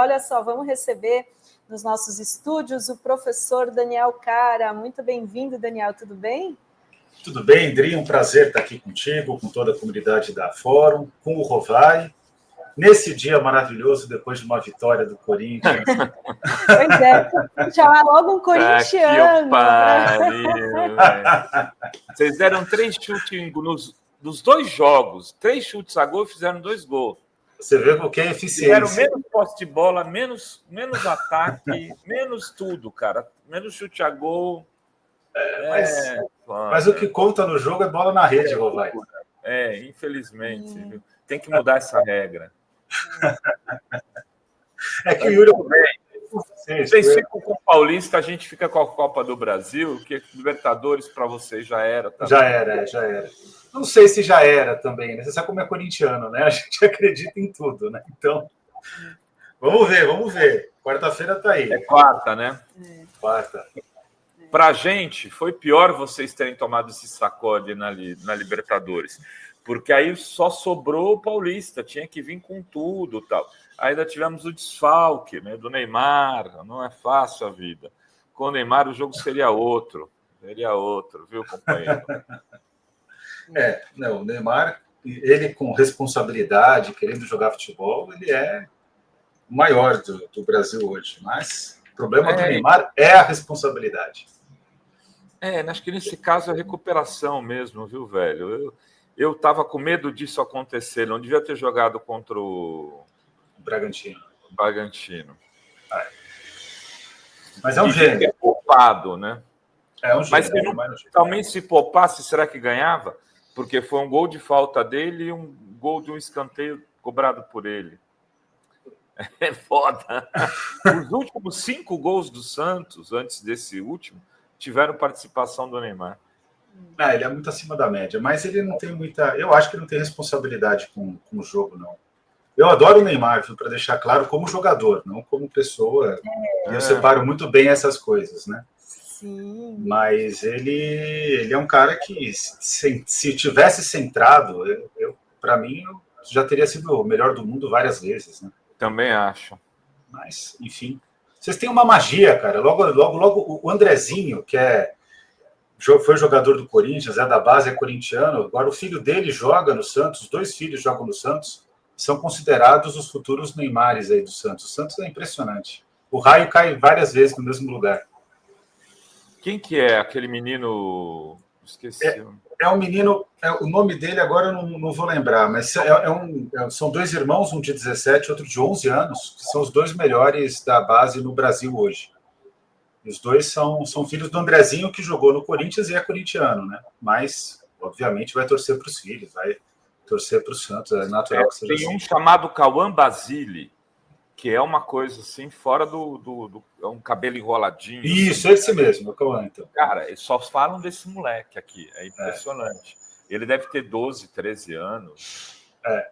Olha só, vamos receber nos nossos estúdios o professor Daniel Cara. Muito bem-vindo, Daniel, tudo bem? Tudo bem, Dri, um prazer estar aqui contigo, com toda a comunidade da Fórum, com o Rovai, nesse dia maravilhoso, depois de uma vitória do Corinthians. Pois é, chamar logo um corintiano. Vocês deram 3 chutes nos 2 jogos, 3 chutes a gol e fizeram 2 gols. Você vê o que é eficiência. Fizeram menos posse de bola, menos ataque, menos tudo, cara. Menos chute a gol. Mas o que conta no jogo é bola na rede, Rovai. Infelizmente. Tem que mudar essa regra. É que o Yuri... Vocês ficam com o Paulista, a gente fica com a Copa do Brasil, que Libertadores para vocês já era. Tá? Já era. Não sei se já era também, né? Você sabe como é corintiano, né? A gente acredita em tudo, né? Então, vamos ver. Quarta-feira tá aí. É quarta, né? Quarta. Pra gente, foi pior vocês terem tomado esse sacode na Libertadores, porque aí só sobrou o Paulista, tinha que vir com tudo, tal. Ainda tivemos o desfalque, né, do Neymar, não é fácil a vida. Com o Neymar o jogo seria outro, viu, companheiro? O Neymar, ele com responsabilidade, querendo jogar futebol, ele é o maior do Brasil hoje, mas o problema do Neymar é a responsabilidade. Acho que nesse caso é a recuperação mesmo, viu, velho? Eu tava com medo disso acontecer, não devia ter jogado contra o Bragantino. Mas é um gênio. É poupado, né? É um gênio. Mas também se poupasse, será que ganhava? Porque foi um gol de falta dele e um gol de um escanteio cobrado por ele. É foda. Os últimos 5 gols do Santos, antes desse último, tiveram participação do Neymar. Ele é muito acima da média, mas ele não tem muita... Eu acho que ele não tem responsabilidade com o jogo, não. Eu adoro o Neymar, para deixar claro, como jogador, não como pessoa. Eu separo muito bem essas coisas, né? Sim. Mas ele é um cara que, se tivesse centrado, para mim, eu já teria sido o melhor do mundo várias vezes, né? Também acho. Mas, enfim. Vocês têm uma magia, cara. Logo o Andrezinho, que foi jogador do Corinthians, é da base, é corintiano. Agora o filho dele joga no Santos, os 2 filhos jogam no Santos. São considerados os futuros Neymares aí do Santos. O Santos é impressionante. O raio cai várias vezes no mesmo lugar. Quem que é aquele menino? Esqueci. É um menino, o nome dele agora eu não vou lembrar, mas são 2 irmãos, um de 17 outro de 11 anos, que são os 2 melhores da base no Brasil hoje. E os 2 são filhos do Andrezinho, que jogou no Corinthians e é corintiano, né? Mas, obviamente, vai torcer para os filhos, vai torcer para o Santos, é natural que seja assim. Tem um chamado Cauã Basile, que é uma coisa assim, fora é um cabelo enroladinho. Isso, assim, esse mesmo, é o Cauã, então. Cara, eles só falam desse moleque aqui, é impressionante. Ele deve ter 12, 13 anos.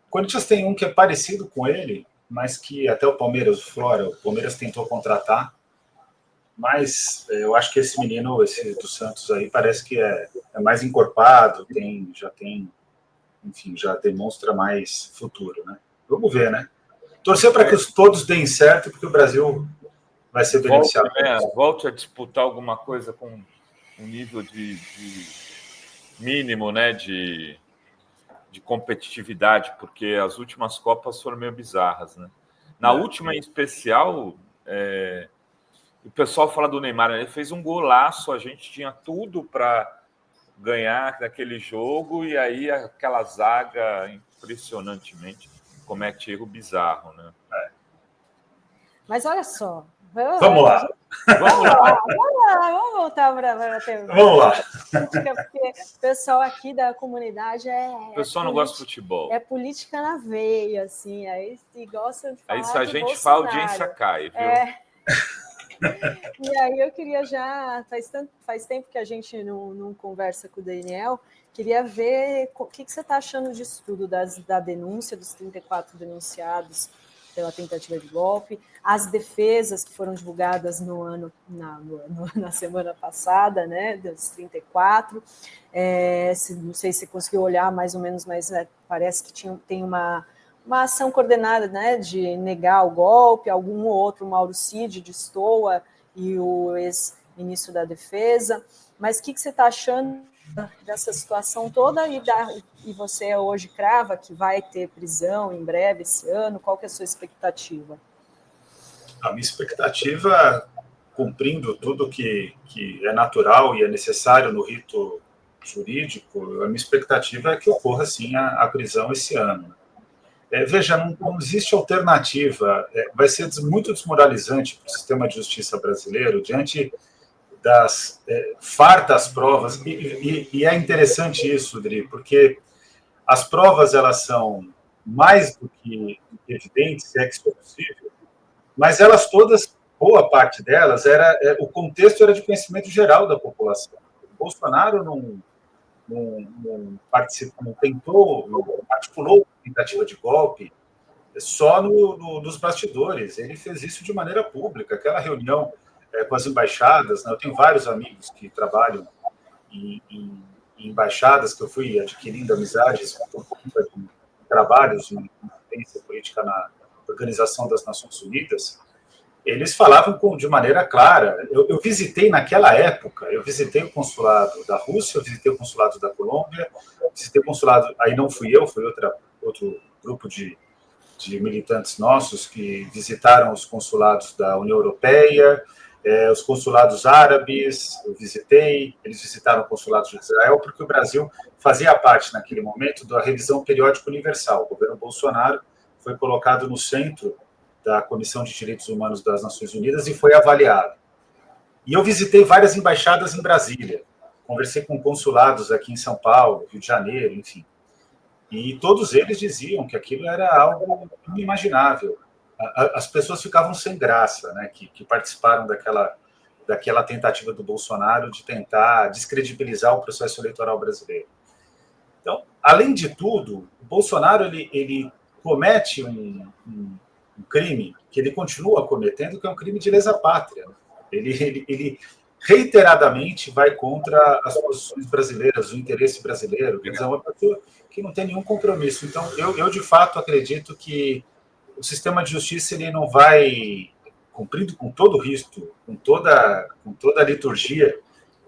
O Corinthians tem um que é parecido com ele, mas que até o Palmeiras tentou contratar, mas eu acho que esse menino, esse do Santos aí, parece que é mais encorpado, já demonstra mais futuro, né? Vamos ver, né? Torcer para que todos deem certo, porque o Brasil vai ser beneficiado. Volte a disputar alguma coisa com um nível de mínimo, né, de competitividade, porque as últimas Copas foram meio bizarras, né? Na última, em especial, o pessoal fala do Neymar, ele fez um golaço, a gente tinha tudo para ganhar naquele jogo, e aí aquela zaga, impressionantemente, comete erro bizarro, né? Mas olha só. Vamos lá. Vamos voltar para a temática. Vamos lá. Porque o pessoal aqui da comunidade o pessoal não gosta de futebol. É política na veia, assim. Aí gosta de falar. Aí se a gente Bolsonaro. fala, a audiência cai, viu? E aí eu queria faz tempo que a gente não conversa com o Daniel, queria ver o que você está achando disso tudo, da denúncia dos 34 denunciados pela tentativa de golpe, as defesas que foram divulgadas na semana passada, né, das 34, não sei se você conseguiu olhar mais ou menos, mas parece que tem uma ação coordenada, né, de negar o golpe, algum outro, Mauro Cid, destoa, e o ex-ministro da Defesa. Mas o que você está achando dessa situação toda e você hoje crava que vai ter prisão em breve esse ano? Qual que é a sua expectativa? A minha expectativa, cumprindo tudo que é natural e é necessário no rito jurídico, a minha expectativa é que ocorra, sim, a prisão esse ano. Veja, não existe alternativa. Vai ser muito desmoralizante para o sistema de justiça brasileiro diante das fartas provas. E é interessante isso, Dri, porque as provas elas são mais do que evidentes, se é que isso é possível, mas elas todas, boa parte delas, o contexto era de conhecimento geral da população. O Bolsonaro não participou, não tentou, não articulou tentativa de golpe só nos bastidores. Ele fez isso de maneira pública. Aquela reunião com as embaixadas, né? Eu tenho vários amigos que trabalham em embaixadas, que eu fui adquirindo amizades por conta de trabalhos em influência política na Organização das Nações Unidas. Eles falavam de maneira clara. Eu visitei naquela época, eu visitei o consulado da Rússia, eu visitei o consulado da Colômbia, visitei o consulado, aí não fui eu, foi outro grupo de militantes nossos que visitaram os consulados da União Europeia, os consulados árabes, eu visitei, eles visitaram o consulado de Israel, porque o Brasil fazia parte, naquele momento, da revisão periódica universal. O governo Bolsonaro foi colocado no centro da Comissão de Direitos Humanos das Nações Unidas e foi avaliado. E eu visitei várias embaixadas em Brasília, conversei com consulados aqui em São Paulo, Rio de Janeiro, enfim. E todos eles diziam que aquilo era algo inimaginável. As pessoas ficavam sem graça, né, que participaram daquela tentativa do Bolsonaro de tentar descredibilizar o processo eleitoral brasileiro. Então, além de tudo, o Bolsonaro ele comete um crime que ele continua cometendo, que é um crime de lesa pátria. Ele reiteradamente vai contra as posições brasileiras, o interesse brasileiro. Quer dizer, é uma pessoa que não tem nenhum compromisso. Então, eu de fato acredito que o sistema de justiça ele não vai, cumprindo com todo o risco, com toda a liturgia,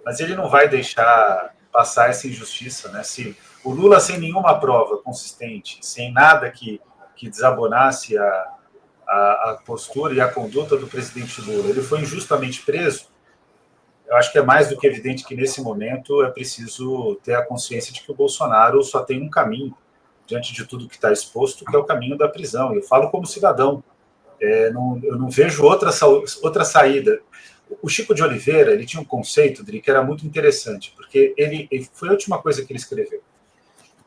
mas ele não vai deixar passar essa injustiça, né? Se o Lula, sem nenhuma prova consistente, sem nada que desabonasse a postura e a conduta do presidente Lula, ele foi injustamente preso, eu acho que é mais do que evidente que, nesse momento, é preciso ter a consciência de que o Bolsonaro só tem um caminho, diante de tudo que está exposto, que é o caminho da prisão. Eu falo como cidadão. Eu não vejo outra saída. O Chico de Oliveira, ele tinha um conceito, Dri, que era muito interessante, porque ele foi a última coisa que ele escreveu.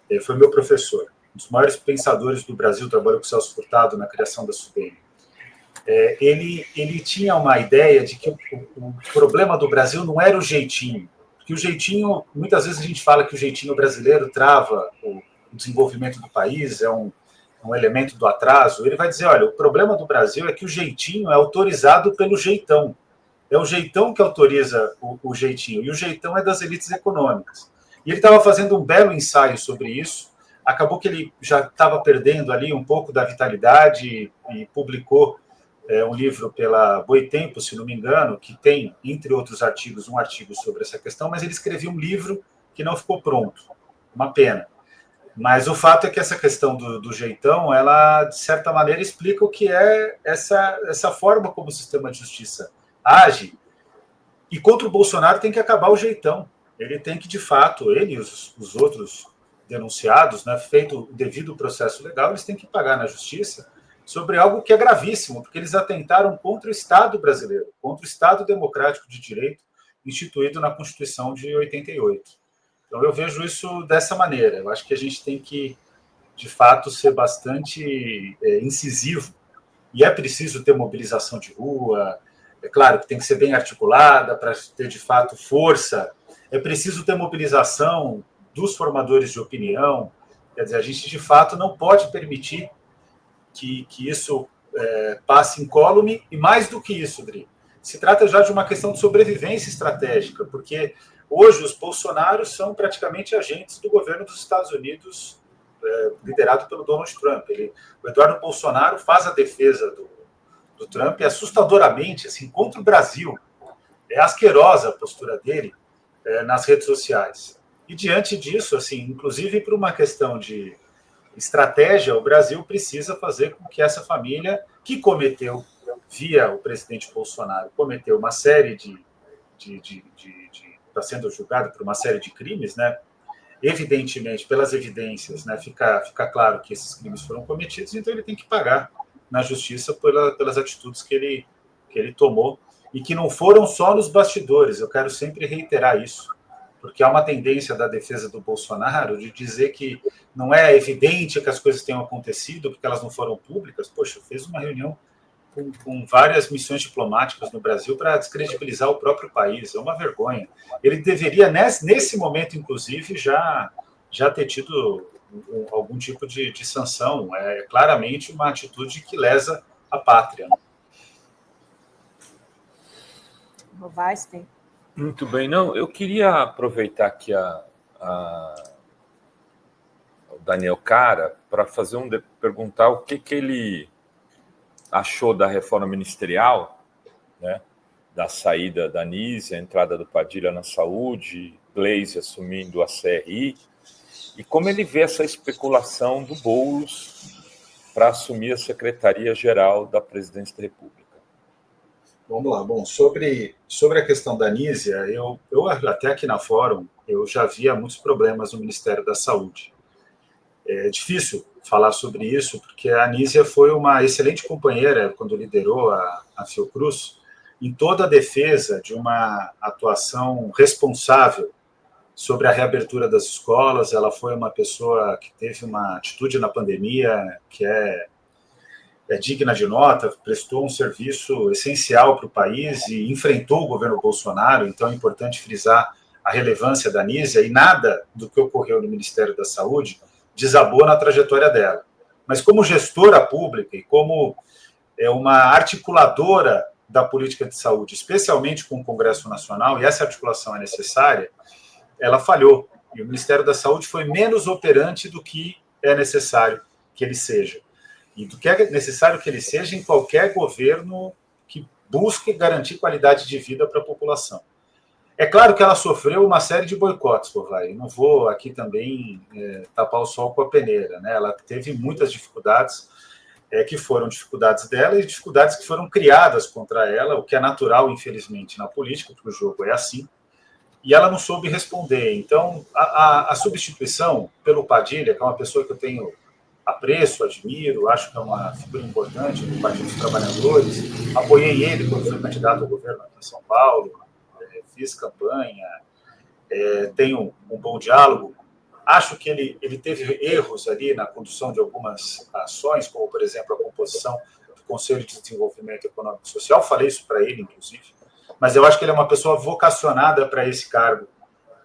Ele foi meu professor, um dos maiores pensadores do Brasil, trabalhou com o Celso Furtado na criação da SUDEM. Ele tinha uma ideia de que o problema do Brasil não era o jeitinho, porque o jeitinho, muitas vezes a gente fala que o jeitinho brasileiro trava o desenvolvimento do país, é um elemento do atraso. Ele vai dizer, olha, o problema do Brasil é que o jeitinho é autorizado pelo jeitão. É o jeitão que autoriza o jeitinho, e o jeitão é das elites econômicas. E ele estava fazendo um belo ensaio sobre isso, acabou que ele já estava perdendo ali um pouco da vitalidade e publicou um livro pela Boitempo, se não me engano, que tem, entre outros artigos, um artigo sobre essa questão, mas ele escreveu um livro que não ficou pronto. Uma pena. Mas o fato é que essa questão do jeitão, ela, de certa maneira, explica o que é essa forma como o sistema de justiça age. E contra o Bolsonaro tem que acabar o jeitão. Ele tem que, de fato, ele e os outros denunciados, né, feito o devido processo legal, eles têm que pagar na justiça sobre algo que é gravíssimo, porque eles atentaram contra o Estado brasileiro, contra o Estado democrático de direito instituído na Constituição de 88. Então, eu vejo isso dessa maneira. Eu acho que a gente tem que, de fato, ser bastante incisivo, e é preciso ter mobilização de rua, é claro que tem que ser bem articulada para ter, de fato, força, é preciso ter mobilização dos formadores de opinião, quer dizer, a gente, de fato, não pode permitir que isso passe incólume, e mais do que isso, Dri, se trata já de uma questão de sobrevivência estratégica, porque hoje os bolsonaros são praticamente agentes do governo dos Estados Unidos liderado pelo Donald Trump. O Eduardo Bolsonaro faz a defesa do Trump assustadoramente, assim, contra o Brasil. É asquerosa a postura dele nas redes sociais. E diante disso, assim, inclusive por uma questão de estratégia, o Brasil precisa fazer com que essa família, que cometeu, via o presidente Bolsonaro, cometeu uma série está sendo julgado por uma série de crimes, né? Evidentemente, pelas evidências, né, fica claro que esses crimes foram cometidos, então ele tem que pagar na justiça pelas atitudes que ele tomou, e que não foram só nos bastidores. Eu quero sempre reiterar isso, porque há uma tendência da defesa do Bolsonaro de dizer que não é evidente que as coisas tenham acontecido porque elas não foram públicas. Poxa, fez uma reunião com várias missões diplomáticas no Brasil para descredibilizar o próprio país. É uma vergonha. Ele deveria, nesse momento, inclusive, já ter tido algum tipo de sanção. É claramente uma atitude que lesa a pátria. Weinstein. Muito bem. Não, eu queria aproveitar aqui o Daniel Cara para perguntar o que ele achou da reforma ministerial, né, da saída da Anísia, a entrada do Padilha na saúde, Gleisi assumindo a CRI, e como ele vê essa especulação do Boulos para assumir a Secretaria-Geral da Presidência da República. Vamos lá. Bom, sobre a questão da Anísia, eu até aqui na Fórum, eu já via muitos problemas no Ministério da Saúde. É difícil falar sobre isso, porque a Anísia foi uma excelente companheira quando liderou a Fiocruz, em toda a defesa de uma atuação responsável sobre a reabertura das escolas. Ela foi uma pessoa que teve uma atitude na pandemia que é digna de nota, prestou um serviço essencial para o país e enfrentou o governo Bolsonaro. Então é importante frisar a relevância da Anísia, e nada do que ocorreu no Ministério da Saúde desabou na trajetória dela. Mas como gestora pública e como uma articuladora da política de saúde, especialmente com o Congresso Nacional, e essa articulação é necessária, ela falhou. E o Ministério da Saúde foi menos operante do que é necessário que ele seja. E do que é necessário que ele seja em qualquer governo que busque garantir qualidade de vida para a população. É claro que ela sofreu uma série de boicotes, Povai. Não vou aqui também tapar o sol com a peneira, né? Ela teve muitas dificuldades, que foram dificuldades dela e dificuldades que foram criadas contra ela, o que é natural, infelizmente, na política, porque o jogo é assim, e ela não soube responder. Então, a substituição pelo Padilha, que é uma pessoa que eu tenho apreço, admiro, acho que é uma figura importante do Partido dos Trabalhadores, apoiei ele quando foi candidato ao governo aqui em São Paulo, fiz campanha, tenho um bom diálogo. Acho que ele teve erros ali na condução de algumas ações, como, por exemplo, a composição do Conselho de Desenvolvimento Econômico e Social. Falei isso para ele, inclusive. Mas eu acho que ele é uma pessoa vocacionada para esse cargo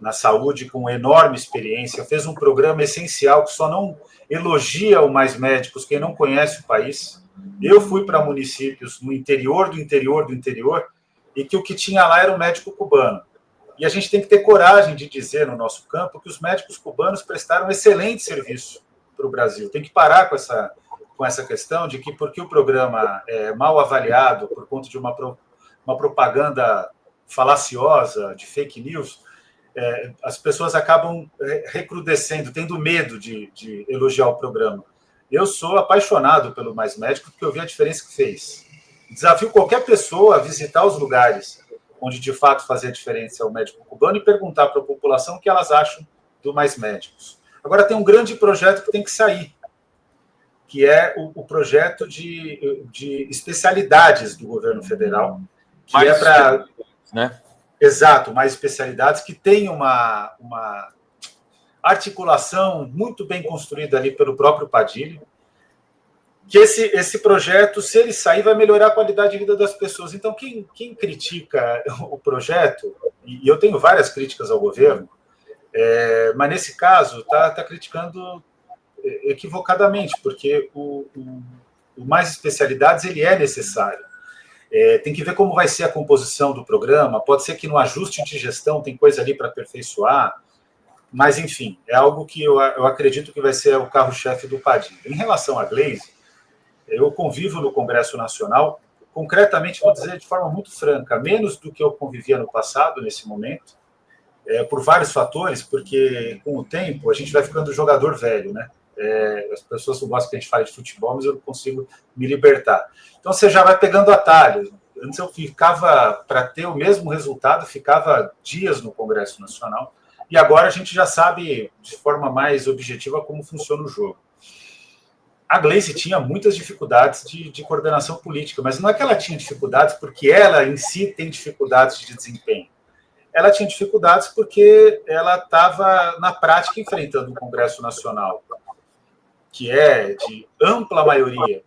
na saúde, com enorme experiência. Fez um programa essencial que só não elogia o Mais Médicos quem não conhece o país. Eu fui para municípios no interior do interior do interior, e que o que tinha lá era um médico cubano. E a gente tem que ter coragem de dizer no nosso campo que os médicos cubanos prestaram excelente serviço para o Brasil. Tem que parar com essa questão de que, porque o programa é mal avaliado por conta de uma propaganda falaciosa, de fake news, as pessoas acabam recrudescendo, tendo medo de elogiar o programa. Eu sou apaixonado pelo Mais Médico, porque eu vi a diferença que fez. Desafio qualquer pessoa a visitar os lugares onde de fato fazia diferença ao médico cubano e perguntar para a população o que elas acham do Mais Médicos. Agora tem um grande projeto que tem que sair, que é o projeto de especialidades do governo federal, que mais para... né? Exato, mais especialidades, que tem uma articulação muito bem construída ali pelo próprio Padilha, que esse projeto, se ele sair, vai melhorar a qualidade de vida das pessoas. Então, quem critica o projeto, e eu tenho várias críticas ao governo, mas nesse caso está criticando equivocadamente, porque o Mais Especialidades ele é necessário. Tem que ver como vai ser a composição do programa. Pode ser que no ajuste de gestão tem coisa ali para aperfeiçoar, Mas, enfim, é algo que eu acredito que vai ser o carro-chefe do Padilha. Em relação à Gleisi, eu convivo no Congresso Nacional, concretamente, vou dizer de forma muito franca, menos do que eu convivia no passado, nesse momento, por vários fatores, porque com o tempo a gente vai ficando jogador velho, né? As pessoas não gostam que a gente fale de futebol, mas eu não consigo me libertar. Então você já vai pegando atalhos. Antes eu ficava, para ter o mesmo resultado, ficava dias no Congresso Nacional, e agora a gente já sabe de forma mais objetiva como funciona o jogo. A Gleisi tinha muitas dificuldades de coordenação política, mas não é que ela tinha dificuldades porque ela em si tem dificuldades de desempenho. Ela tinha dificuldades porque ela estava, na prática, enfrentando um Congresso Nacional que é de ampla maioria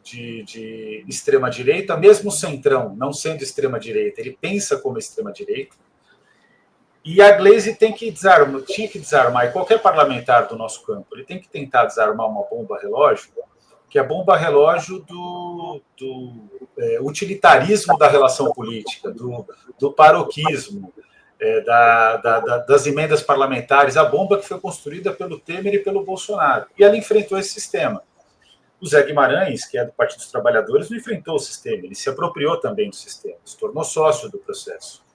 de extrema-direita, mesmo o Centrão não sendo extrema-direita, ele pensa como extrema-direita, e a Gleisi tinha que desarmar, e qualquer parlamentar do nosso campo, ele tem que tentar desarmar uma bomba-relógio, que é a bomba-relógio do utilitarismo da relação política, do paroquismo, das emendas parlamentares, a bomba que foi construída pelo Temer e pelo Bolsonaro. E ela enfrentou esse sistema. O Zé Guimarães, que é do Partido dos Trabalhadores, não enfrentou o sistema, ele se apropriou também do sistema, se tornou sócio do processo.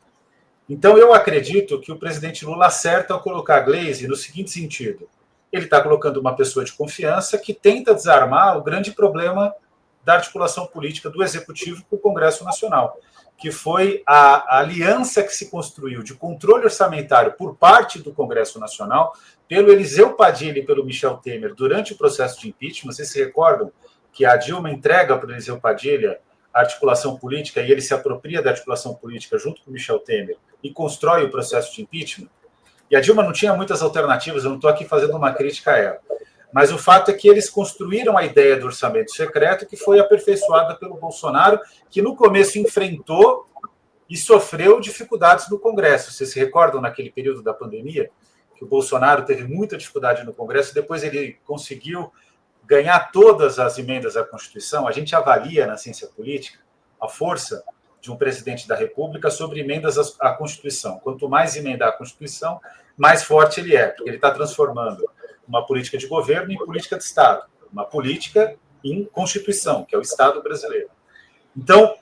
Então, eu acredito que o presidente Lula acerta ao colocar a Gleisi no seguinte sentido: ele está colocando uma pessoa de confiança que tenta desarmar o grande problema da articulação política do Executivo com o Congresso Nacional, que foi a aliança que se construiu de controle orçamentário por parte do Congresso Nacional, pelo Eliseu Padilha e pelo Michel Temer, durante o processo de impeachment. Vocês se recordam que a Dilma entrega para o Eliseu Padilha a articulação política e ele se apropria da articulação política junto com o Michel Temer e constrói o processo de impeachment? E a Dilma não tinha muitas alternativas, eu não estou aqui fazendo uma crítica a ela. Mas o fato é que eles construíram a ideia do orçamento secreto, que foi aperfeiçoada pelo Bolsonaro, que no começo enfrentou e sofreu dificuldades no Congresso. Vocês se recordam naquele período da pandemia, que o Bolsonaro teve muita dificuldade no Congresso, depois ele conseguiu ganhar todas as emendas à Constituição. A gente avalia na ciência política a força de um presidente da República sobre emendas à Constituição. Quanto mais emendar a Constituição, mais forte ele é, porque ele está transformando uma política de governo em política de Estado, uma política em Constituição, que é o Estado brasileiro. Então,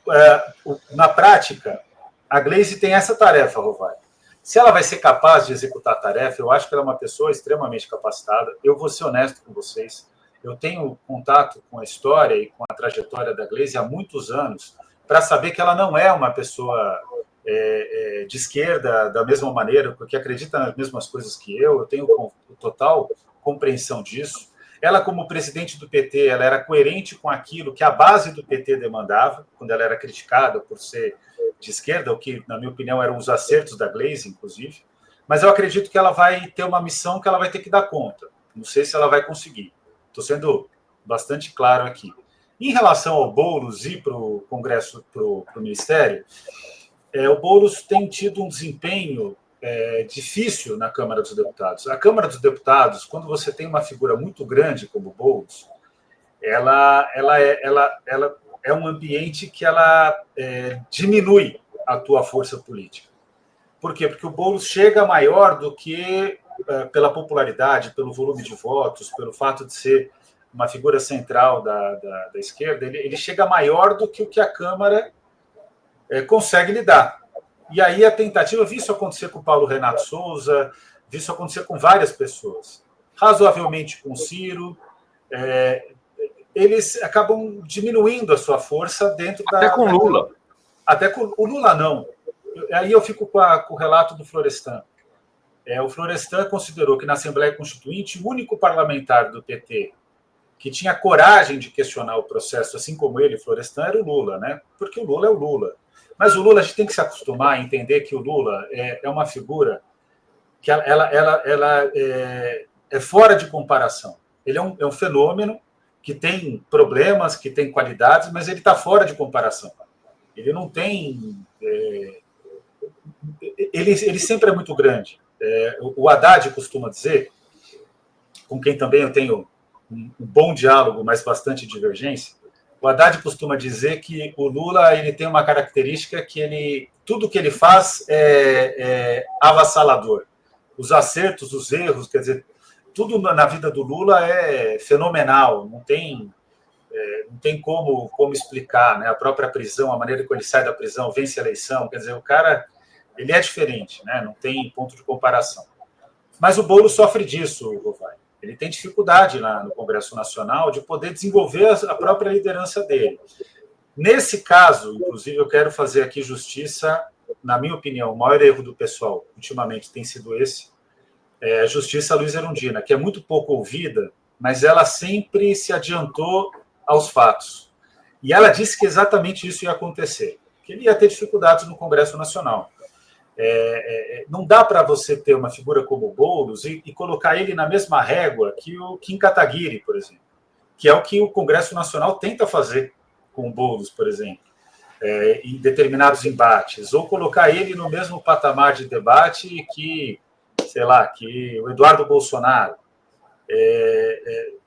na prática, a Gleisi tem essa tarefa, Rovai. Se ela vai ser capaz de executar a tarefa, eu acho que ela é uma pessoa extremamente capacitada. Eu vou ser honesto com vocês, eu tenho contato com a história e com a trajetória da Gleisi há muitos anos, para saber que ela não é uma pessoa de esquerda da mesma maneira, porque acredita nas mesmas coisas que eu tenho total compreensão disso. Ela, como presidente do PT, ela era coerente com aquilo que a base do PT demandava, quando ela era criticada por ser de esquerda, o que, na minha opinião, eram os acertos da Gleisi, inclusive. Mas eu acredito que ela vai ter uma missão que ela vai ter que dar conta. Não sei se ela vai conseguir. Estou sendo bastante claro aqui. Em relação ao Boulos e para o Congresso, para o Ministério, o Boulos tem tido um desempenho difícil na Câmara dos Deputados. A Câmara dos Deputados, quando você tem uma figura muito grande como o Boulos, ela é um ambiente que ela diminui a tua força política. Por quê? Porque o Boulos chega maior do que, pela popularidade, pelo volume de votos, pelo fato de ser uma figura central da esquerda, ele chega maior do que o que a Câmara consegue lidar. E aí a tentativa, vi isso acontecer com o Paulo Renato Souza, vi isso acontecer com várias pessoas, razoavelmente com o Ciro, eles acabam diminuindo a sua força dentro da... Até com o Lula. Até com o Lula, não. Aí eu fico com o relato do Florestan. O Florestan considerou que na Assembleia Constituinte, o único parlamentar do PT que tinha coragem de questionar o processo, assim como ele, Florestan, era o Lula, né? Porque o Lula é o Lula. Mas o Lula, a gente tem que se acostumar a entender que o Lula é uma figura que ela é fora de comparação. Ele é um fenômeno que tem problemas, que tem qualidades, mas ele está fora de comparação. Ele não tem... Ele sempre é muito grande. O Haddad costuma dizer, com quem também eu tenho um bom diálogo, mas bastante divergência, o Haddad costuma dizer que o Lula ele tem uma característica que tudo que ele faz é avassalador. os acertos, os erros, quer dizer, tudo na vida do Lula é fenomenal, não tem como explicar, né? A própria prisão, a maneira como ele sai da prisão, vence a eleição, quer dizer, o cara, ele é diferente, né? Não tem ponto de comparação. Mas o Boulos sofre disso, Rovai. Ele tem dificuldade lá no Congresso Nacional de poder desenvolver a própria liderança dele. Nesse caso, inclusive, eu quero fazer aqui justiça, na minha opinião, o maior erro do pessoal ultimamente tem sido esse, a justiça Luiz Erundina, que é muito pouco ouvida, mas ela sempre se adiantou aos fatos. E ela disse que exatamente isso ia acontecer, que ele ia ter dificuldades no Congresso Nacional. Não dá para você ter uma figura como o Boulos e colocar ele na mesma régua que o Kim Kataguiri, por exemplo, que é o que o Congresso Nacional tenta fazer com o Boulos, por exemplo, em determinados embates, ou colocar ele no mesmo patamar de debate que, sei lá, que o Eduardo Bolsonaro.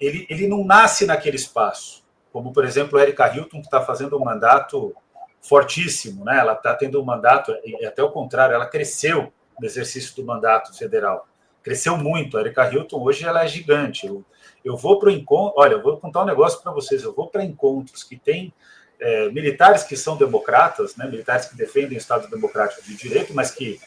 Ele não nasce naquele espaço, como, por exemplo, a Erika Hilton, que está fazendo um mandato fortíssimo, né? Ela está tendo um mandato, e até o contrário, ela cresceu no exercício do mandato federal, cresceu muito. A Erika Hilton hoje ela é gigante. Eu vou para o encontro, olha, eu vou contar um negócio para vocês, eu vou para encontros que tem militares que são democratas, né? Militares que defendem o Estado Democrático de Direito, mas que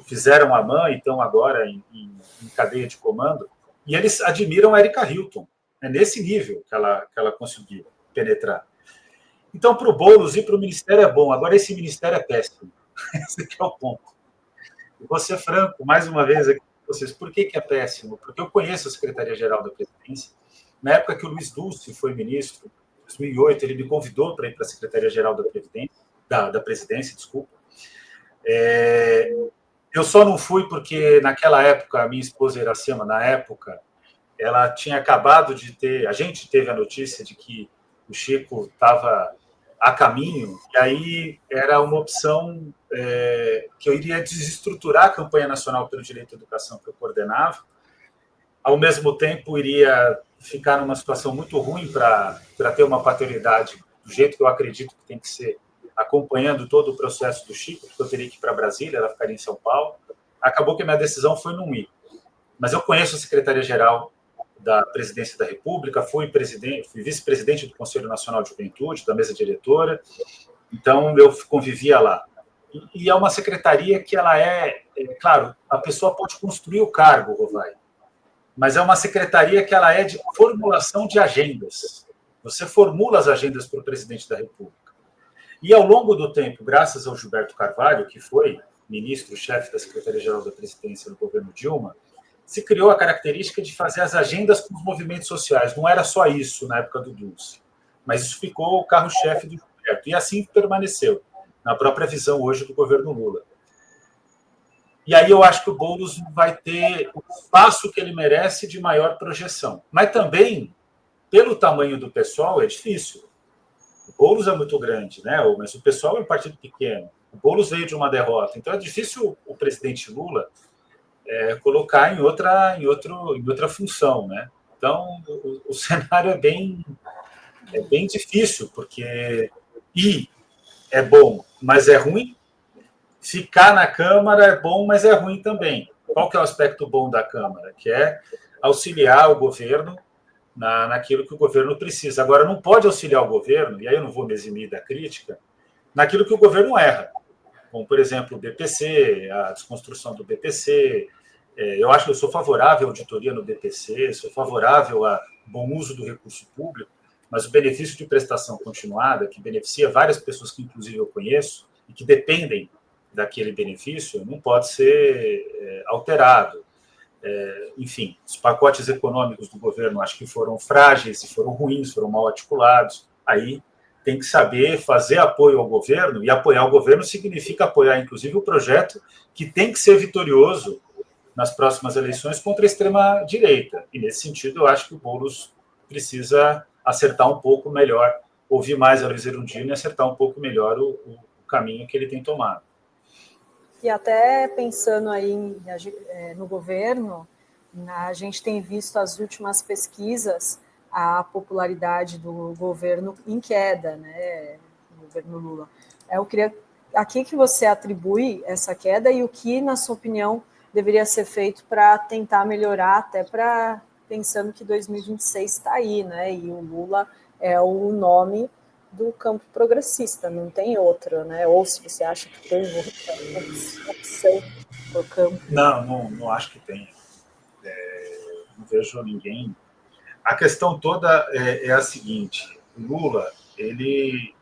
fizeram a mãe e estão agora em cadeia de comando, e eles admiram a Erika Hilton, nesse nível que ela conseguiu penetrar. Então, para o Boulos e para o Ministério é bom, agora esse Ministério é péssimo. Esse aqui é o ponto. E vou ser franco, mais uma vez aqui com vocês, por que é péssimo? Porque eu conheço a Secretaria-Geral da Presidência. Na época que o Luiz Dulce foi ministro, em 2008, ele me convidou para ir para a Secretaria-Geral da Presidência, desculpa. Eu só não fui porque, naquela época, a minha esposa Iracema, na época, ela tinha acabado de ter... A gente teve a notícia de que o Chico estava a caminho, e aí era uma opção que eu iria desestruturar a campanha nacional pelo direito à educação que eu coordenava, ao mesmo tempo iria ficar numa situação muito ruim para ter uma paternidade do jeito que eu acredito que tem que ser, acompanhando todo o processo do Chico, porque eu teria que ir para Brasília, ela ficaria em São Paulo. Acabou que a minha decisão foi não ir. Mas eu conheço a Secretaria-Geral da Presidência da República, fui vice-presidente do Conselho Nacional de Juventude, da mesa diretora, então eu convivia lá. E é uma secretaria que ela claro, a pessoa pode construir o cargo, Rovai, mas é uma secretaria que ela é de formulação de agendas. Você formula as agendas para o presidente da República. E ao longo do tempo, graças ao Gilberto Carvalho, que foi ministro-chefe da Secretaria-Geral da Presidência no governo Dilma, se criou a característica de fazer as agendas com os movimentos sociais. Não era só isso na época do Dulce, mas isso ficou o carro-chefe do Gilberto. E assim permaneceu, na própria visão hoje do governo Lula. E aí eu acho que o Boulos vai ter o espaço que ele merece de maior projeção. Mas também, pelo tamanho do pessoal, é difícil. O Boulos é muito grande, né? Mas o pessoal é um partido pequeno. O Boulos veio de uma derrota. Então é difícil o presidente Lula colocar em outra função, né? Então o cenário é bem difícil, porque ir é bom, mas é ruim. Ficar na Câmara é bom, mas é ruim também. Qual que é o aspecto bom da Câmara? Que é auxiliar o governo naquilo que o governo precisa. Agora, não pode auxiliar o governo, e aí eu não vou me eximir da crítica, naquilo que o governo erra. Como, por exemplo, o BPC, a desconstrução do BPC. Eu acho que eu sou favorável à auditoria no BPC, sou favorável a bom uso do recurso público, mas o benefício de prestação continuada, que beneficia várias pessoas que, inclusive, eu conheço, e que dependem daquele benefício, não pode ser alterado. Enfim, os pacotes econômicos do governo acho que foram frágeis e foram ruins, foram mal articulados. Aí tem que saber fazer apoio ao governo, e apoiar o governo significa apoiar, inclusive, o projeto que tem que ser vitorioso nas próximas eleições contra a extrema-direita. E, nesse sentido, eu acho que o Boulos precisa acertar um pouco melhor, ouvir mais a Luiz Erundina e acertar um pouco melhor o caminho que ele tem tomado. E até pensando aí no governo, a gente tem visto as últimas pesquisas, a popularidade do governo em queda, né, do governo Lula. Eu queria, a que você atribui essa queda e o que, na sua opinião, deveria ser feito para tentar melhorar, até para pensando que 2026 está aí, né? E o Lula é o nome do campo progressista, não tem outro, né? Ou se você acha que tem outra opção no campo. Não acho que tem. Não vejo ninguém. A questão toda é a seguinte: o Lula ele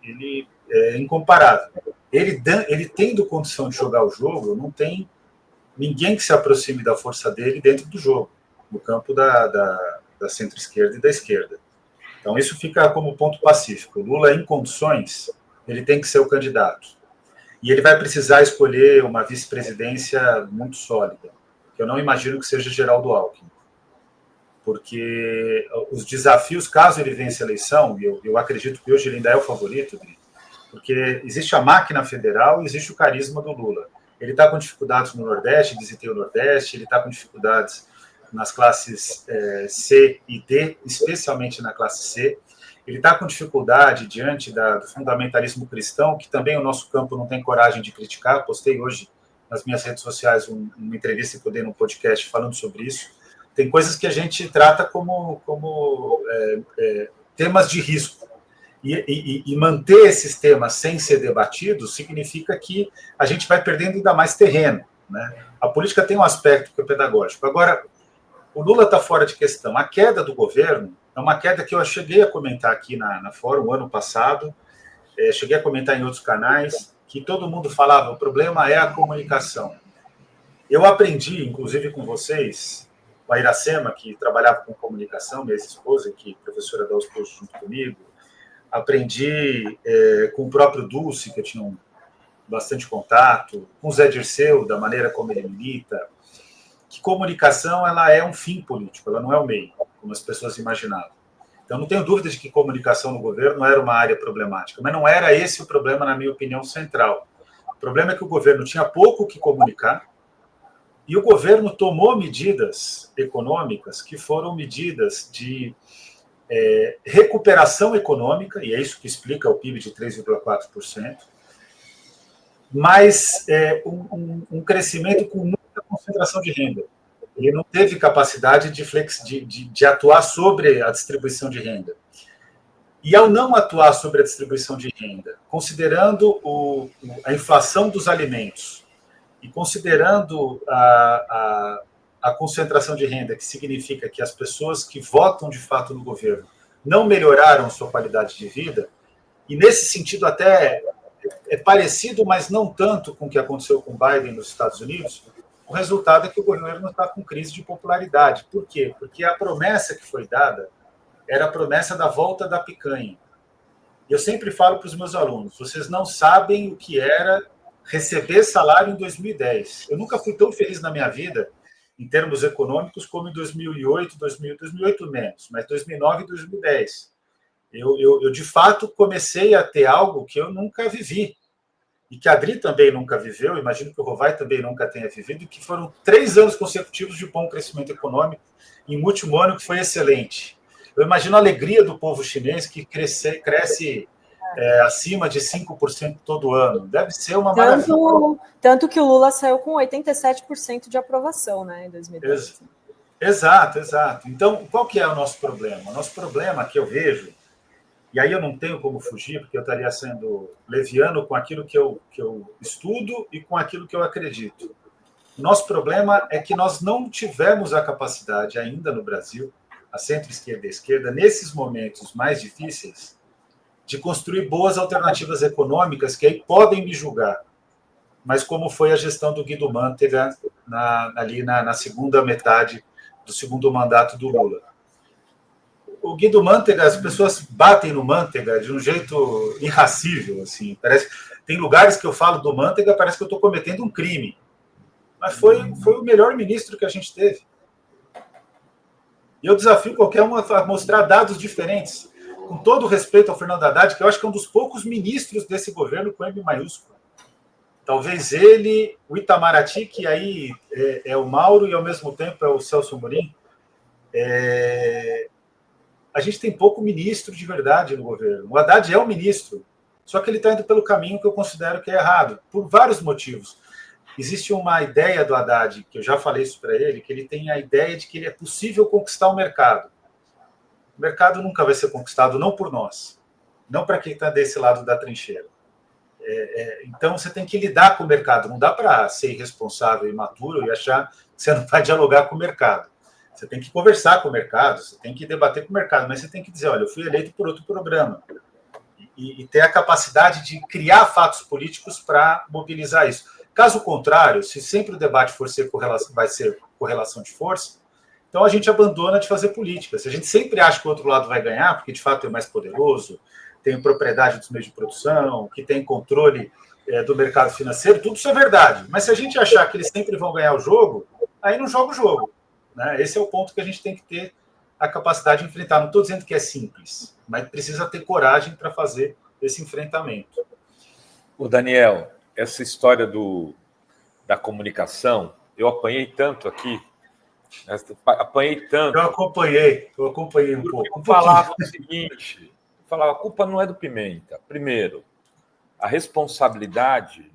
é incomparável. Ele tendo condição de jogar o jogo, não tem ninguém que se aproxime da força dele dentro do jogo, no campo da centro-esquerda e da esquerda. Então, isso fica como ponto pacífico. O Lula, em condições, ele tem que ser o candidato. E ele vai precisar escolher uma vice-presidência muito sólida, que eu não imagino que seja Geraldo Alckmin. Porque os desafios, caso ele vença a eleição, e eu acredito que hoje ele ainda é o favorito, porque existe a máquina federal e existe o carisma do Lula. Ele está com dificuldades no Nordeste, visitei o Nordeste, ele está com dificuldades nas classes C e D, especialmente na classe C. Ele está com dificuldade diante do fundamentalismo cristão, que também o nosso campo não tem coragem de criticar. Postei hoje nas minhas redes sociais uma entrevista que eu dei no podcast falando sobre isso. Tem coisas que a gente trata como temas de risco. E manter esses temas sem ser debatidos significa que a gente vai perdendo ainda mais terreno, né? A política tem um aspecto que é pedagógico. Agora, o Lula está fora de questão. A queda do governo é uma queda que eu cheguei a comentar aqui na Fórum ano passado, cheguei a comentar em outros canais, que todo mundo falava, o problema é a comunicação. Eu aprendi, inclusive com vocês, com a Iracema, que trabalhava com comunicação, minha ex-esposa, que é professora da USP junto comigo, aprendi com o próprio Dulce, que eu tinha bastante contato, com o Zé Dirceu, da maneira como ele milita, que comunicação ela é um fim político, ela não é o meio, como as pessoas imaginavam. Então, não tenho dúvida de que comunicação no governo era uma área problemática, mas não era esse o problema, na minha opinião, central. O problema é que o governo tinha pouco o que comunicar e o governo tomou medidas econômicas que foram medidas de recuperação econômica, e é isso que explica o PIB de 3,4%, mas um crescimento com muita concentração de renda. Ele não teve capacidade de atuar sobre a distribuição de renda. E ao não atuar sobre a distribuição de renda, considerando a inflação dos alimentos e considerando a concentração de renda, que significa que as pessoas que votam de fato no governo não melhoraram sua qualidade de vida, e nesse sentido até é parecido, mas não tanto com o que aconteceu com Biden nos Estados Unidos, o resultado é que o governo está com crise de popularidade. Por quê? Porque a promessa que foi dada era a promessa da volta da picanha. Eu sempre falo para os meus alunos, vocês não sabem o que era receber salário em 2010. Eu nunca fui tão feliz na minha vida, em termos econômicos, como em 2008, 2008 menos, mas 2009 e 2010. Eu, de fato, comecei a ter algo que eu nunca vivi, e que a Adri também nunca viveu, imagino que o Rovai também nunca tenha vivido, que foram 3 anos consecutivos de bom crescimento econômico, e o último ano que foi excelente. Eu imagino a alegria do povo chinês, que cresce acima de 5% todo ano. Deve ser uma maravilha. Tanto que o Lula saiu com 87% de aprovação, né, em 2010. Exato. Então, qual que é o nosso problema? O nosso problema que eu vejo, e aí eu não tenho como fugir, porque eu estaria sendo leviano com aquilo que eu estudo e com aquilo que eu acredito. O nosso problema é que nós não tivemos a capacidade ainda no Brasil, a centro-esquerda e a esquerda, nesses momentos mais difíceis, de construir boas alternativas econômicas que aí podem me julgar, mas como foi a gestão do Guido Mantega ali na segunda metade do segundo mandato do Lula. O Guido Mantega, as pessoas batem no Mantega de um jeito irracível, assim. Tem lugares que eu falo do Mantega, parece que eu estou cometendo um crime. Mas foi o melhor ministro que a gente teve. E eu desafio qualquer um a mostrar dados diferentes. Com todo o respeito ao Fernando Haddad, que eu acho que é um dos poucos ministros desse governo com M maiúsculo. Talvez ele, o Itamaraty, que aí é o Mauro e ao mesmo tempo é o Celso Amorim. A gente tem pouco ministro de verdade no governo. O Haddad é um ministro, só que ele está indo pelo caminho que eu considero que é errado, por vários motivos. existe uma ideia do Haddad, que eu já falei isso para ele, que ele tem a ideia de que é possível conquistar o mercado. O mercado nunca vai ser conquistado, não por nós, não para quem está desse lado da trincheira. Então, você tem que lidar com o mercado. Não dá para ser irresponsável e imaturo e achar que você não vai dialogar com o mercado. Você tem que conversar com o mercado, você tem que debater com o mercado, mas você tem que dizer, olha, eu fui eleito por outro programa. E ter a capacidade de criar fatos políticos para mobilizar isso. Caso contrário, se sempre o debate vai ser correlação de força, então a gente abandona de fazer política. Se a gente sempre acha que o outro lado vai ganhar, porque de fato é mais poderoso, tem propriedade dos meios de produção, que tem controle do mercado financeiro, tudo isso é verdade. Mas se a gente achar que eles sempre vão ganhar o jogo, aí não joga o jogo. Né? Esse é o ponto que a gente tem que ter a capacidade de enfrentar. Não estou dizendo que é simples, mas precisa ter coragem para fazer esse enfrentamento. O Daniel, essa história da comunicação, eu apanhei tanto aqui, apanhei tanto. Eu acompanhei um pouco. Eu falava o seguinte, a culpa não é do Pimenta. Primeiro, a responsabilidade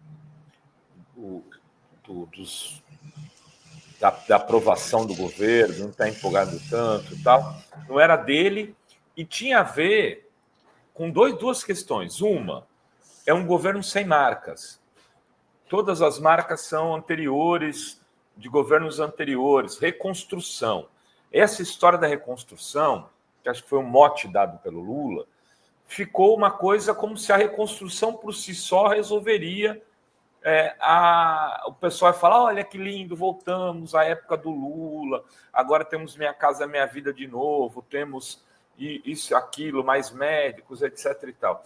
da aprovação do governo, não está empolgado tanto e tal, não era dele, e tinha a ver com duas questões. Uma, é um governo sem marcas. Todas as marcas são anteriores, de governos anteriores, reconstrução. Essa história da reconstrução, que acho que foi um mote dado pelo Lula, ficou uma coisa como se a reconstrução por si só resolveria. O pessoal vai falar, olha que lindo, voltamos à época do Lula, agora temos Minha Casa Minha Vida de novo, temos isso, aquilo, mais médicos, etc. e tal.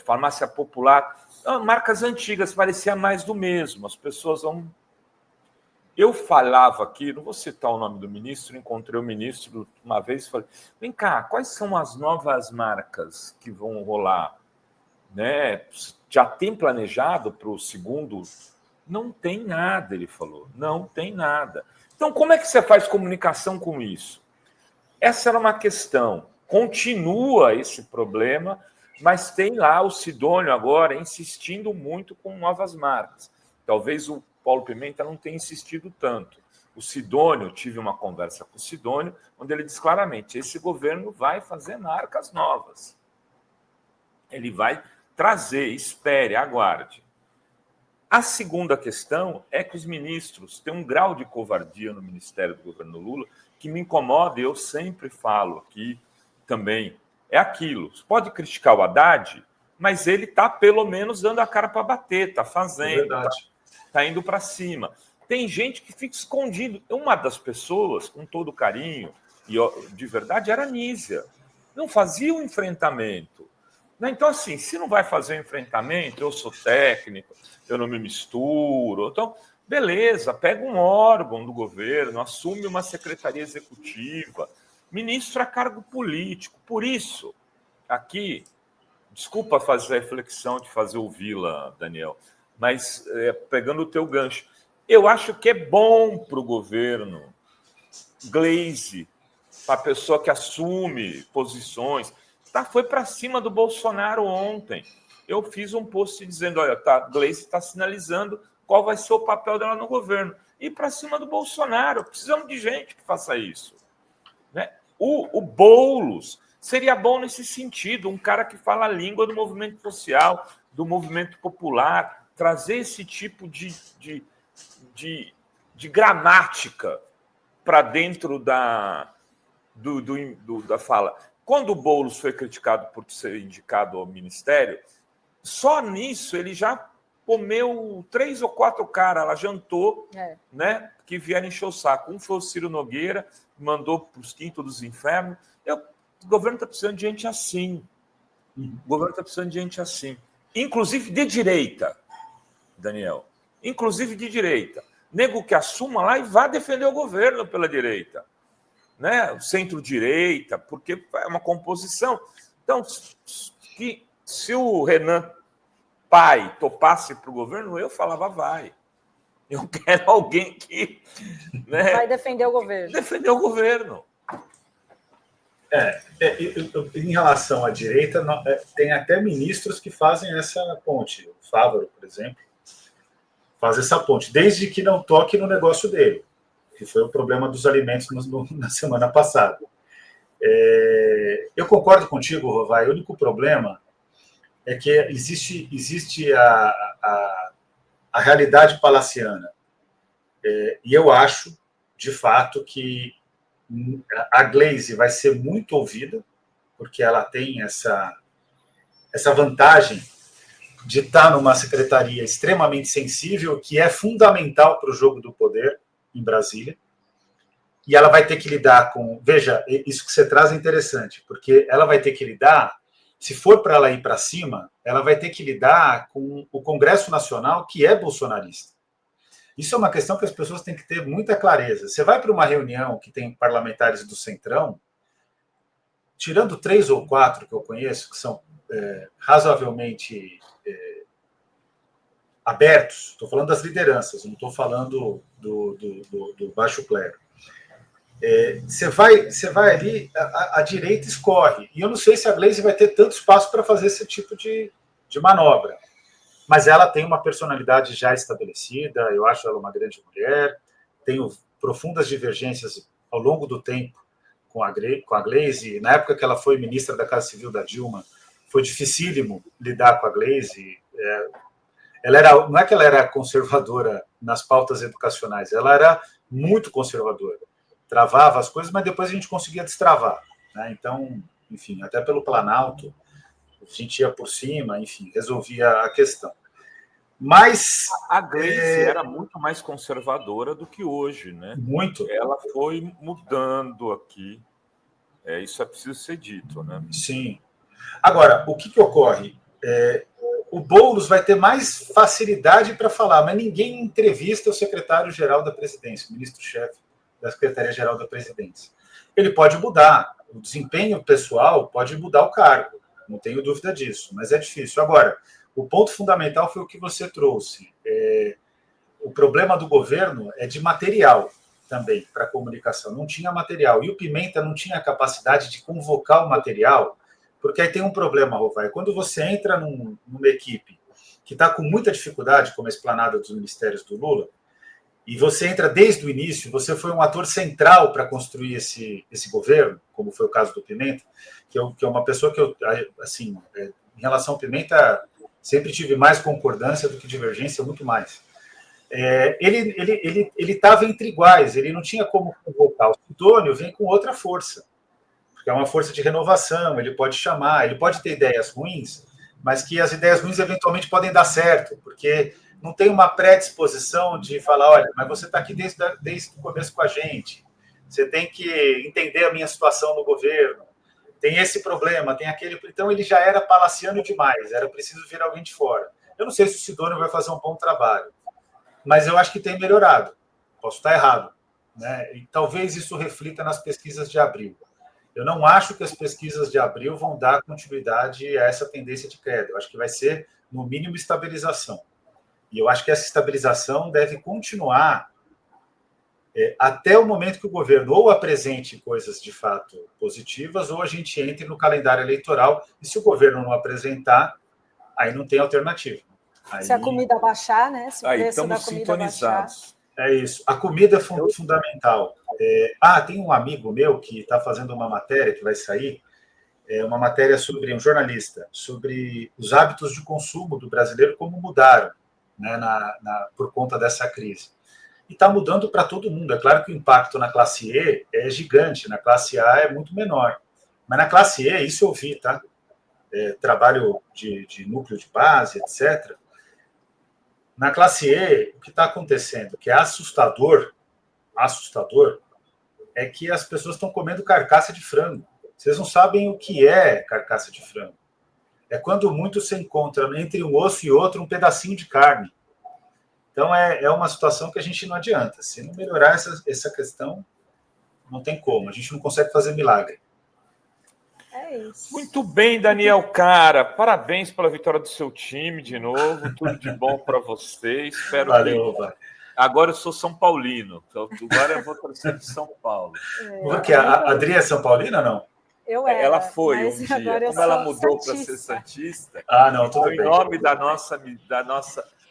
Farmácia popular, marcas antigas, parecia mais do mesmo, as pessoas vão... Eu falava aqui, não vou citar o nome do ministro, encontrei o ministro uma vez e falei, vem cá, quais são as novas marcas que vão rolar? Né? Já tem planejado para o segundo? Não tem nada, ele falou, não tem nada. Então, como é que você faz comunicação com isso? Essa era uma questão. Continua esse problema, mas tem lá o Sidônio agora insistindo muito com novas marcas. Talvez o Paulo Pimenta não tenha insistido tanto. O Sidônio, tive uma conversa com o Sidônio, onde ele diz claramente, esse governo vai fazer marcas novas. Ele vai trazer, espere, aguarde. A segunda questão é que os ministros têm um grau de covardia no Ministério do governo Lula que me incomoda, e eu sempre falo aqui também. É aquilo, você pode criticar o Haddad, mas ele está pelo menos dando a cara para bater, está fazendo, está indo para cima. Tem gente que fica escondido. Uma das pessoas, com todo carinho, e de verdade, era a Nízia. Não fazia o enfrentamento. Então, assim, se não vai fazer o enfrentamento, eu sou técnico, eu não me misturo. Então, beleza, pega um órgão do governo, assume uma secretaria executiva, ministro a cargo político. Por isso, aqui, desculpa fazer a reflexão de fazer o Vila, Daniel, mas pegando o teu gancho, eu acho que é bom para o governo, Gleisi, para a pessoa que assume posições, foi para cima do Bolsonaro ontem. Eu fiz um post dizendo, olha, Gleisi está sinalizando qual vai ser o papel dela no governo. E para cima do Bolsonaro, precisamos de gente que faça isso. Né? O Boulos seria bom nesse sentido, um cara que fala a língua do movimento social, do movimento popular, trazer esse tipo de gramática para dentro da fala. Quando o Boulos foi criticado por ser indicado ao ministério, só nisso ele já comeu 3 ou 4 caras, ela jantou, né, que vieram encher o saco. Um foi o Ciro Nogueira, mandou para os quintos dos infernos. O governo está precisando de gente assim. O governo está precisando de gente assim. Inclusive de direita, Daniel. Inclusive de direita. Nego que assuma lá e vá defender o governo pela direita. Né? Centro-direita, porque é uma composição. Então, se o Renan Pai topasse para o governo, eu falava, vai. Eu quero alguém que... Né, vai defender o governo. Defender o governo. Em relação à direita, tem até ministros que fazem essa ponte. O Fávaro, por exemplo. Faz essa ponte, desde que não toque no negócio dele, que foi o problema dos alimentos na semana passada. Eu concordo contigo, Rovai. O único problema é que existe a realidade palaciana. E eu acho, de fato, que a Gleisi vai ser muito ouvida, porque ela tem essa vantagem de estar numa secretaria extremamente sensível, que é fundamental para o jogo do poder em Brasília. E ela vai ter que lidar com... Veja, isso que você traz é interessante, porque ela vai ter que lidar, se for para ela ir para cima, ela vai ter que lidar com o Congresso Nacional, que é bolsonarista. Isso é uma questão que as pessoas têm que ter muita clareza. Você vai para uma reunião que tem parlamentares do Centrão, tirando 3 ou 4 que eu conheço, que são razoavelmente abertos, estou falando das lideranças, não estou falando do baixo clero. Você vai ali, a direita escorre. E eu não sei se a Gleisi vai ter tanto espaço para fazer esse tipo de manobra. Mas ela tem uma personalidade já estabelecida, eu acho ela uma grande mulher, tenho profundas divergências ao longo do tempo com a Gleisi. Na época que ela foi ministra da Casa Civil da Dilma, foi dificílimo lidar com a Gleisi. Não é que ela era conservadora nas pautas educacionais, ela era muito conservadora. Travava as coisas, mas depois a gente conseguia destravar. Né? Então, enfim, até pelo Planalto, a gente ia por cima, enfim, resolvia a questão. Mas a Gleisi era muito mais conservadora do que hoje, né? Muito. Ela foi mudando aqui. Isso é preciso ser dito, né? Sim. Agora, o que ocorre? O Boulos vai ter mais facilidade para falar, mas ninguém entrevista o secretário-geral da presidência, o ministro-chefe da Secretaria-Geral da Presidência. Ele pode mudar, o desempenho pessoal pode mudar o cargo, não tenho dúvida disso, mas é difícil. Agora, o ponto fundamental foi o que você trouxe. O problema do governo é de material também para a comunicação. Não tinha material. E o Pimenta não tinha a capacidade de convocar o material, porque aí tem um problema, Rovai. Quando você entra numa equipe que está com muita dificuldade, como a esplanada dos ministérios do Lula, e você entra desde o início, você foi um ator central para construir esse governo, como foi o caso do Pimenta, que é uma pessoa que eu, assim, em relação ao Pimenta, sempre tive mais concordância do que divergência, muito mais. Ele estava entre iguais, ele não tinha como convocar. O Sidônio vem com outra força, porque é uma força de renovação, ele pode chamar, ele pode ter ideias ruins, mas que as ideias ruins eventualmente podem dar certo, porque não tem uma predisposição de falar, olha, mas você está aqui desde o começo com a gente, você tem que entender a minha situação no governo, tem esse problema, tem aquele... Então, ele já era palaciano demais, era preciso vir alguém de fora. Eu não sei se o Sidônio vai fazer um bom trabalho, mas eu acho que tem melhorado. Posso estar errado, né? E talvez isso reflita nas pesquisas de abril. Eu não acho que as pesquisas de abril vão dar continuidade a essa tendência de queda. Eu acho que vai ser, no mínimo, estabilização. E eu acho que essa estabilização deve continuar até o momento que o governo ou apresente coisas de fato positivas ou a gente entre no calendário eleitoral. E se o governo não apresentar, aí não tem alternativa. Aí... Se a comida baixar, né? Se o preço estamos da comida sintonizados. baixar. É isso. A comida é fundamental. Tem um amigo meu que está fazendo uma matéria que vai sair, uma matéria sobre um jornalista, sobre os hábitos de consumo do brasileiro, como mudaram, né, por conta dessa crise. E está mudando para todo mundo. É claro que o impacto na classe E é gigante, na classe A é muito menor. Mas na classe E, isso eu vi, tá? Trabalho de núcleo de base, etc. Na classe E, o que está acontecendo, que é assustador, é que as pessoas estão comendo carcaça de frango. Vocês não sabem o que é carcaça de frango. É quando muito se encontra entre um osso e outro um pedacinho de carne. Então, é uma situação que a gente não adianta. Se não melhorar essa questão, não tem como. A gente não consegue fazer milagre. É isso. Muito bem, Daniel Cara. Parabéns pela vitória do seu time de novo. Tudo de bom para você. Espero Valeu, que... vai. Agora eu sou São Paulino. Então, agora eu vou torcer de São Paulo. Porque a Adri é São Paulina ou não? Ela foi um dia. Como ela mudou para ser santista, não, tudo em bem. nome da nossa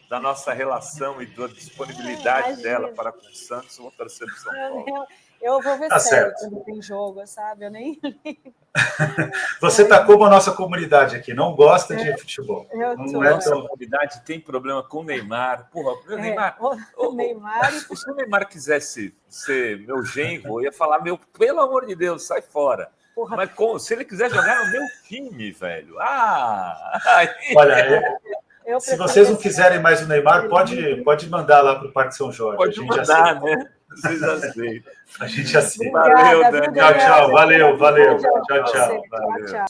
da nossa relação e da disponibilidade dela para com o Santos, eu vou torcer para o São Paulo. Eu vou ver sério quando tem jogo, sabe? Eu nem... Você está como a nossa comunidade aqui, não gosta de futebol. Nossa comunidade tem problema com o Neymar. Porra, meu Neymar. Neymar. Se o Neymar quisesse ser meu genro, eu ia falar, pelo amor de Deus, sai fora. Porra. Mas se ele quiser jogar no meu time, velho. Olha, se vocês não quiserem mais o Neymar, pode mandar lá para o Parque São Jorge. Pode mandar, né? Vocês aceitam. A gente aceita. Valeu, Dani. Tchau, tchau. Valeu. Tchau, tchau. Tchau, tchau.